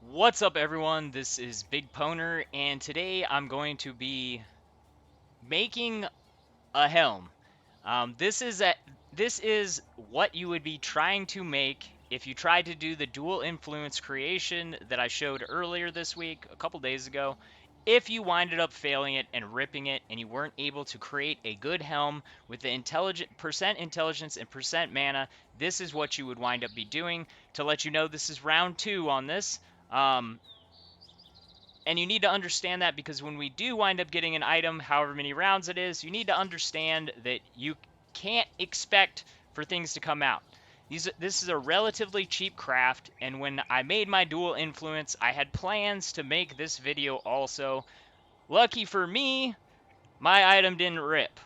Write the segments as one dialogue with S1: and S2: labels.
S1: What's up, everyone? This is BigPowner, and today I'm going to be making a helm. This is what you would be trying to make if you tried to do the dual influence creation that I showed earlier this week, a couple days ago. If you winded up failing it and ripping it, and you weren't able to create a good helm with the percent intelligence and percent mana, this is what you would wind up be doing. To let you know, this is round 2 on this. Um, and you need to understand that because when we do wind up getting an item, however many rounds it is, you need to understand that you can't expect for things to come out. This is a relatively cheap craft, and when I made my dual influence, I had plans to make this video also. Lucky for me, my item didn't rip.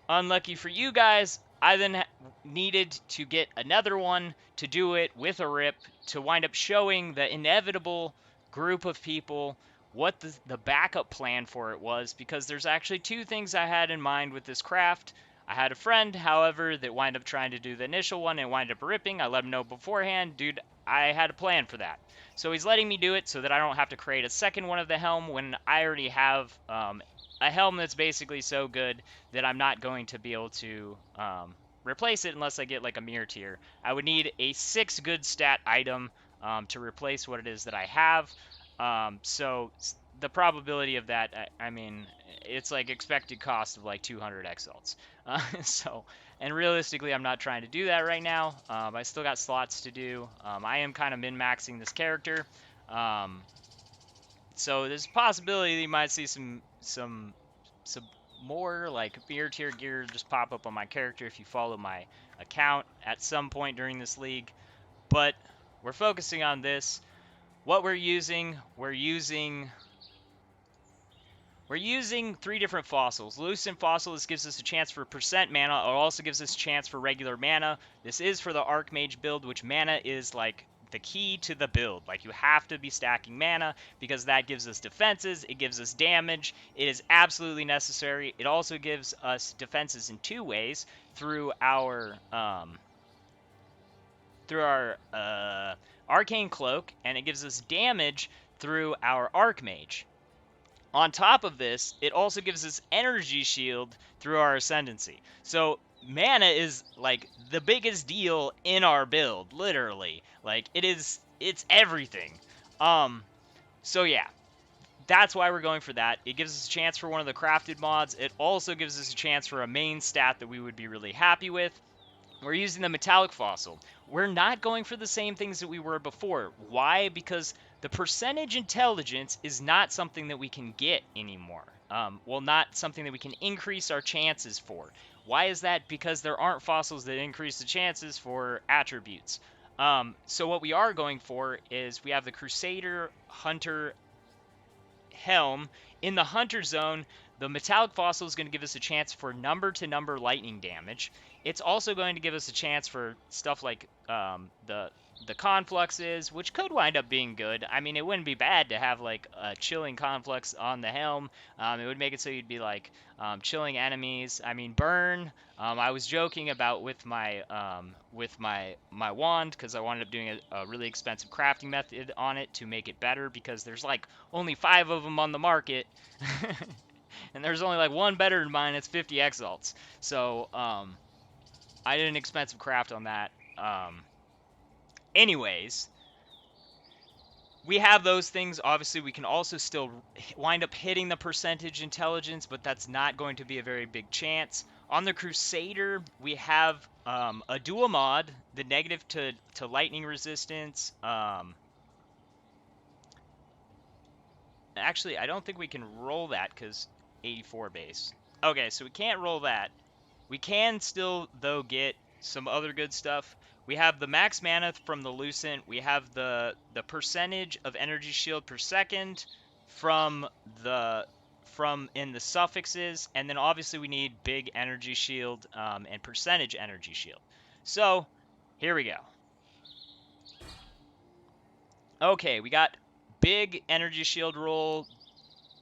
S1: Unlucky for you guys, I then needed to get another one to do it with a rip to wind up showing the inevitable group of people what the backup plan for it was, because there's actually two things I had in mind with this craft. I had a friend, however, that wound up trying to do the initial one and wind up ripping. I let him know beforehand, dude, I had a plan for that. So he's letting me do it so that I don't have to create a second one of the helm when I already have a helm that's basically so good that I'm not going to be able to replace it unless I get like a mirror tier. I would need a 6 good stat item to replace what it is that I have. So the probability of that, I mean, it's like expected cost of like 200 exalts. And realistically, I'm not trying to do that right now. I still got slots to do. I am kind of min-maxing this character. Um, so there's a possibility that you might see some more like beer tier gear just pop up on my character if you follow my account at some point during this league. But we're focusing on this. What we're using 3 different fossils. Lucent fossil, this gives us a chance for percent mana. It also gives us a chance for regular mana. This is for the Archmage build, which mana is like the key to the build. Like, you have to be stacking mana because that gives us defenses, it gives us damage. It is absolutely necessary. It also gives us defenses in 2 ways through our arcane cloak, and it gives us damage through our Archmage. On top of this, it also gives us energy shield through our ascendancy. So mana is like the biggest deal in our build, literally. Like, it's everything. So yeah, that's why we're going for that. It gives us a chance for one of the crafted mods. It also gives us a chance for a main stat that we would be really happy with. We're using the metallic fossil. We're not going for the same things that we were before. Why? Because the percentage intelligence is not something that we can get anymore. Well, not something that we can increase our chances for. Why is that? Because there aren't fossils that increase the chances for attributes. So what we are going for is we have the Crusader Hunter helm. In the Hunter zone, the metallic fossil is going to give us a chance for number-to-number lightning damage. It's also going to give us a chance for stuff like the confluxes, which could wind up being good. I mean, it wouldn't be bad to have like a chilling conflux on the helm. It would make it so you'd be like chilling enemies. I mean, burn. I was joking about with my wand because I wound up doing a really expensive crafting method on it to make it better, because there's like only 5 of them on the market. And there's only like one better than mine. It's 50 exalts. So I did an expensive craft on that. Anyways, we have those things. Obviously, we can also still wind up hitting the percentage intelligence, but that's not going to be a very big chance. On the Crusader, we have a dual mod, the negative to lightning resistance. Actually, I don't think we can roll that because 84 base. Okay, so we can't roll that. We can still, though, get some other good stuff. We have the max mana from the Lucent. We have the percentage of energy shield per second from in the suffixes, and then obviously we need big energy shield and percentage energy shield. So here we go. Okay, we got big energy shield roll,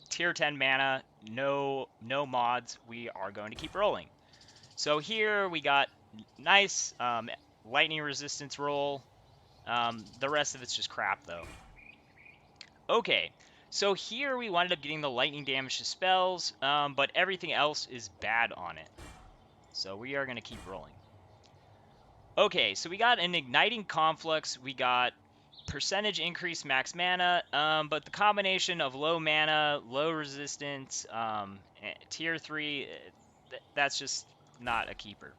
S1: tier 10 mana, no mods. We are going to keep rolling. So here we got nice lightning resistance roll. The rest of it's just crap, though. Okay, so here we wound up getting the lightning damage to spells, but everything else is bad on it. So we are going to keep rolling. Okay, so we got an igniting conflux, we got percentage increase max mana, but the combination of low mana, low resistance, tier 3, that's just not a keeper.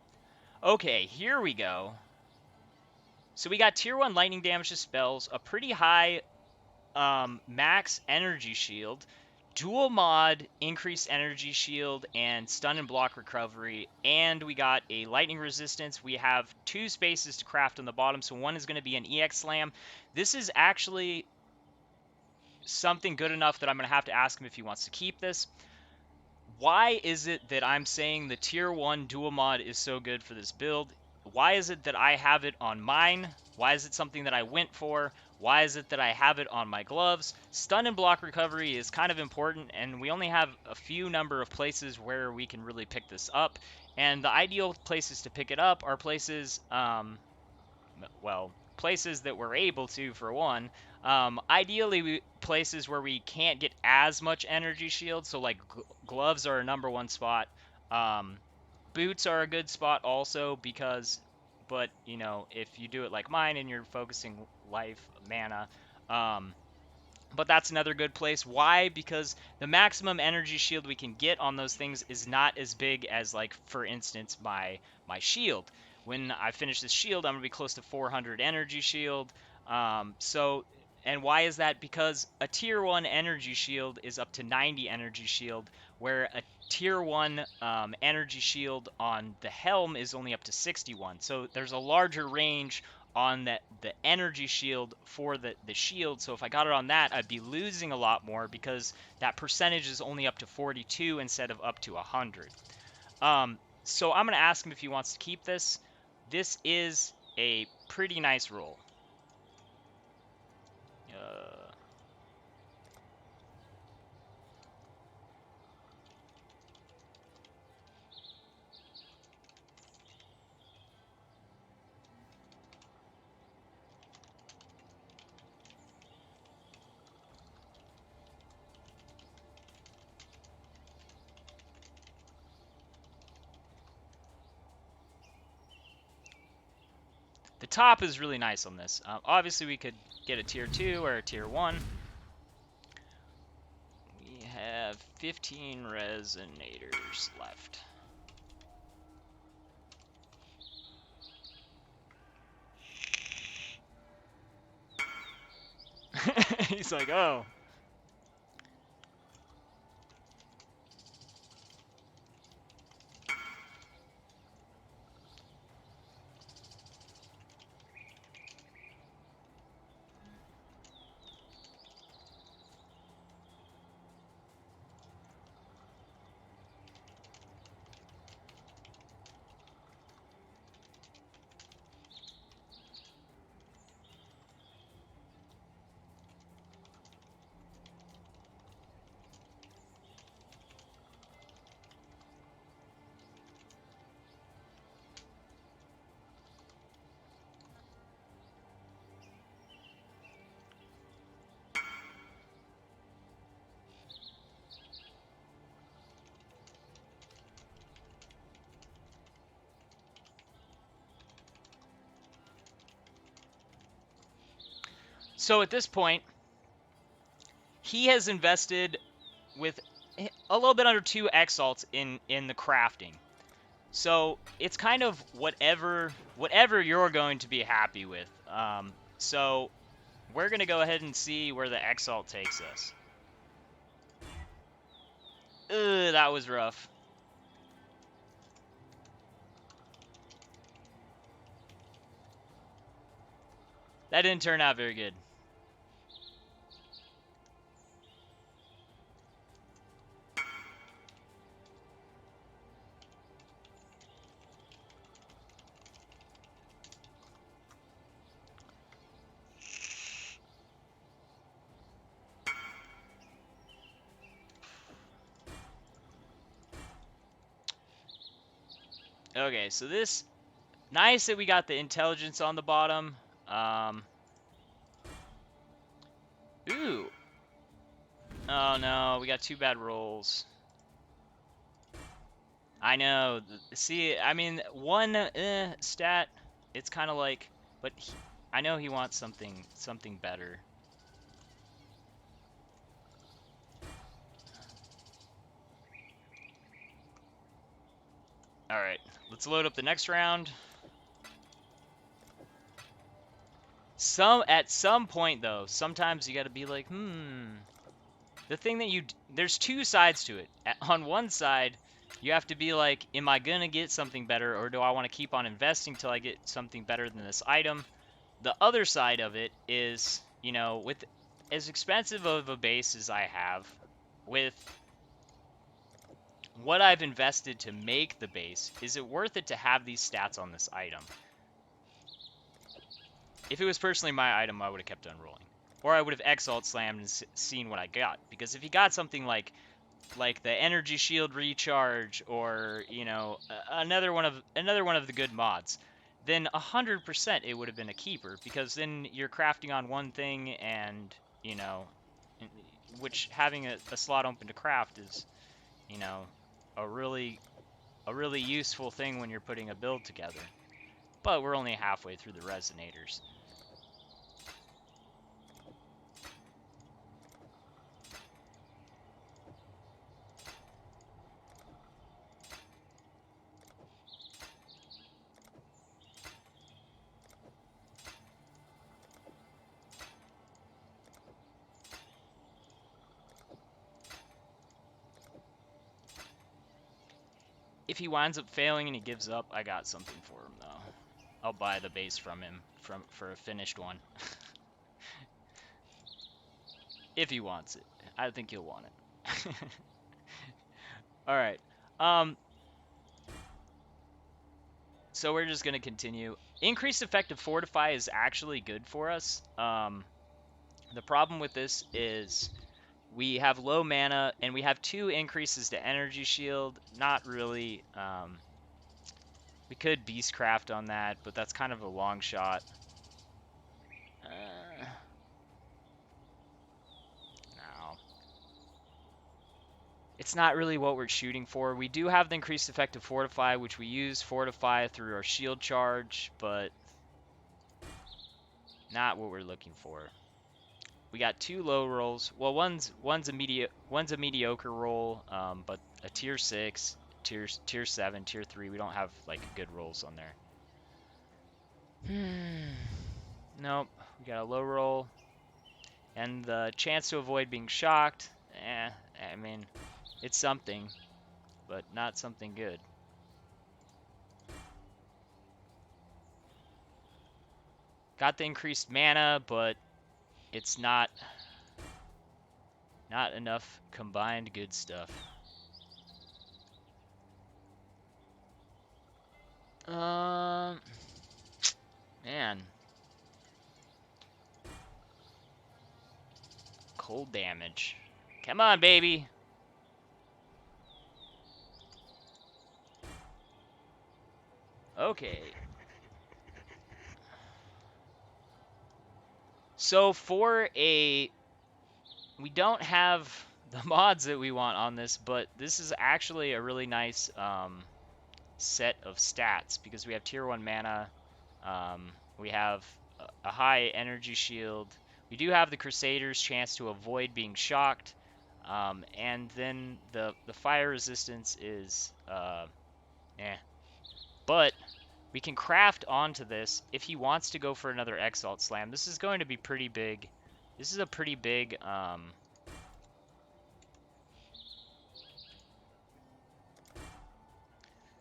S1: Okay, here we go. So we got tier 1 lightning damage to spells, a pretty high max energy shield, dual mod increased energy shield, and stun and block recovery, and we got a lightning resistance. We have 2 spaces to craft on the bottom, so one is going to be an EX slam. This is actually something good enough that I'm going to have to ask him if he wants to keep this. Why is it that I'm saying the tier 1 dual mod is so good for this build? Why is it that I have it on mine? Why is it something that I went for? Why is it that I have it on my gloves? Stun and block recovery is kind of important, and we only have a few number of places where we can really pick this up. And the ideal places to pick it up are places, well, places that we're able to, for one. Ideally, places where we can't get as much energy shield, so like gloves are a number 1 spot. Boots are a good spot also because, but you know, if you do it like mine and you're focusing life, mana, but that's another good place. Why? Because the maximum energy shield we can get on those things is not as big as, like, for instance, my shield. When I finish this shield, I'm going to be close to 400 energy shield. And why is that? Because a tier 1 energy shield is up to 90 energy shield, where a tier 1 energy shield on the helm is only up to 61. So there's a larger range on the energy shield for the shield. So if I got it on that, I'd be losing a lot more because that percentage is only up to 42 instead of up to 100. So I'm going to ask him if he wants to keep this. This is a pretty nice roll. The top is really nice on this. Obviously, we could get a tier 2 or a tier 1. We have 15 resonators left. He's like, oh. So at this point, he has invested with a little bit under 2 exalts in the crafting. So it's kind of whatever you're going to be happy with. So we're going to go ahead and see where the exalt takes us. Ugh, that was rough. That didn't turn out very good. Okay, so this, nice that we got the intelligence on the bottom. Ooh, Oh no, we got 2 bad rolls. I know. See, I mean, one stat, it's kind of like, but I know he wants something better. All right, let's load up the next round. At some point though, sometimes you got to be like, the thing that there's 2 sides to it. On one side, you have to be like, am I gonna get something better, or do I want to keep on investing till I get something better than this item? The other side of it is, you know, with as expensive of a base as I have, with what I've invested to make the base, is it worth it to have these stats on this item? If it was personally my item, I would have kept on rolling. Or I would have Exalt slammed and seen what I got. Because if you got something like the energy shield recharge, or you know, another one of the good mods, then 100% it would have been a keeper, because then you're crafting on one thing, and you know, which having a slot open to craft is, you know, a really useful thing when you're putting a build together. But we're only halfway through the resonators. If he winds up failing and he gives up, I got something for him though. I'll buy the base from him for a finished one. If he wants it. I think he'll want it. Alright. So we're just going to continue. Increased effective Fortify is actually good for us. The problem with this is we have low mana, and we have 2 increases to Energy Shield. Not really. We could Beastcraft on that, but that's kind of a long shot. No. It's not really what we're shooting for. We do have the increased effective Fortify, which we use Fortify through our shield charge, but not what we're looking for. We got 2 low rolls. Well, one's a mediocre roll, but a tier 6, tier 7, tier 3. We don't have like good rolls on there. Nope. We got a low roll, and the chance to avoid being shocked. I mean, it's something, but not something good. Got the increased mana, but it's not enough combined good stuff. Man. Cold damage. Come on, baby. Okay. So we don't have the mods that we want on this, but this is actually a really nice set of stats, because we have tier 1 mana, we have a high energy shield, we do have the Crusader's chance to avoid being shocked, and then the fire resistance is but we can craft onto this if he wants to go for another Exalt Slam. This is going to be pretty big. This is a pretty big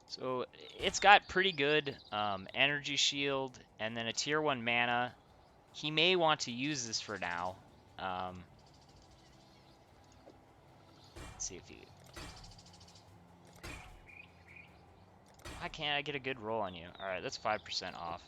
S1: so it's got pretty good energy shield, and then a tier 1 mana. He may want to use this for now. Let's see if he... Why can't I get a good roll on you? Alright, that's 5% off.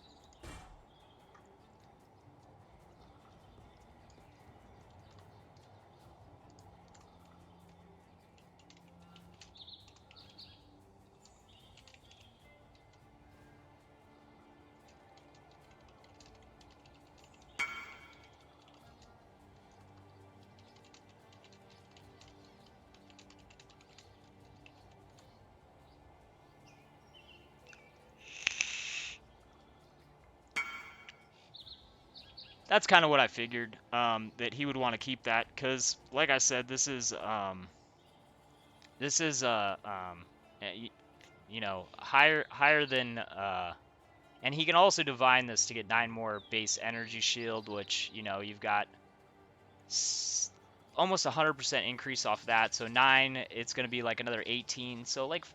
S1: that's kind of what I figured, that he would want to keep that, because like I said, this is you know, higher than and he can also divine this to get 9 more base energy shield, which, you know, you've got almost 100% increase off that. So 9, it's going to be like another 18. So like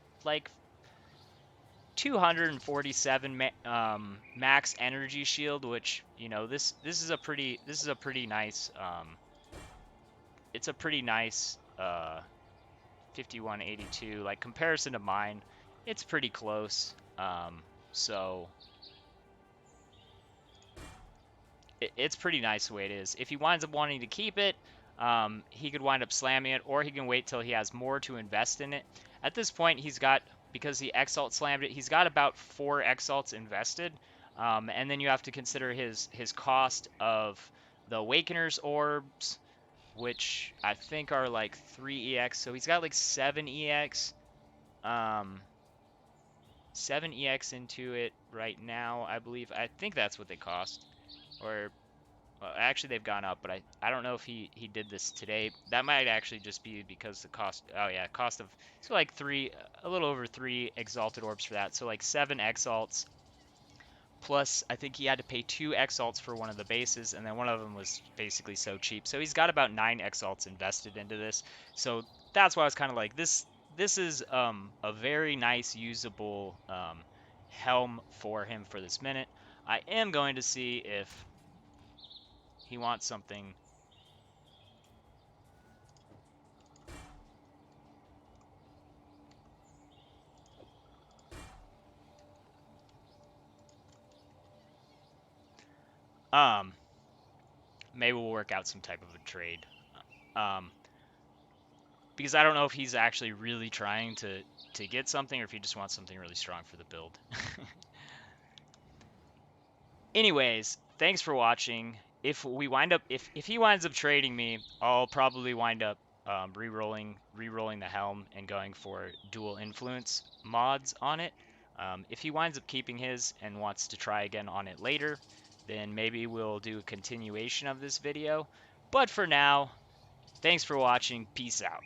S1: 247 max energy shield, which, you know, this is a pretty nice it's a pretty nice 5182, like comparison to mine. It's pretty close. So it's pretty nice the way it is. If he winds up wanting to keep it, he could wind up slamming it, or he can wait till he has more to invest in it. At this point, he's got, because he Exalt slammed it, he's got about 4 Exalts invested. And then you have to consider his cost of the Awakener's Orbs, which I think are like 3 EX. So he's got like 7 EX. 7 EX into it right now, I believe. I think that's what they cost. Or well, actually, they've gone up, but I don't know if he did this today. That might actually just be because the cost. Oh yeah, cost of, so like a little over 3 exalted orbs for that. So like 7 exalts plus I think he had to pay 2 exalts for one of the bases, and then one of them was basically so cheap. So he's got about 9 exalts invested into this. So that's why I was kind of like, this is a very nice usable helm for him for this minute. I am going to see if he wants something. Um, Maybe we'll work out some type of a trade. Um, because I don't know if he's actually really trying to get something, or if he just wants something really strong for the build. Anyways, thanks for watching. If he winds up trading me, I'll probably wind up re-rolling the helm and going for dual influence mods on it. If he winds up keeping his and wants to try again on it later, then maybe we'll do a continuation of this video. But for now, thanks for watching. Peace out.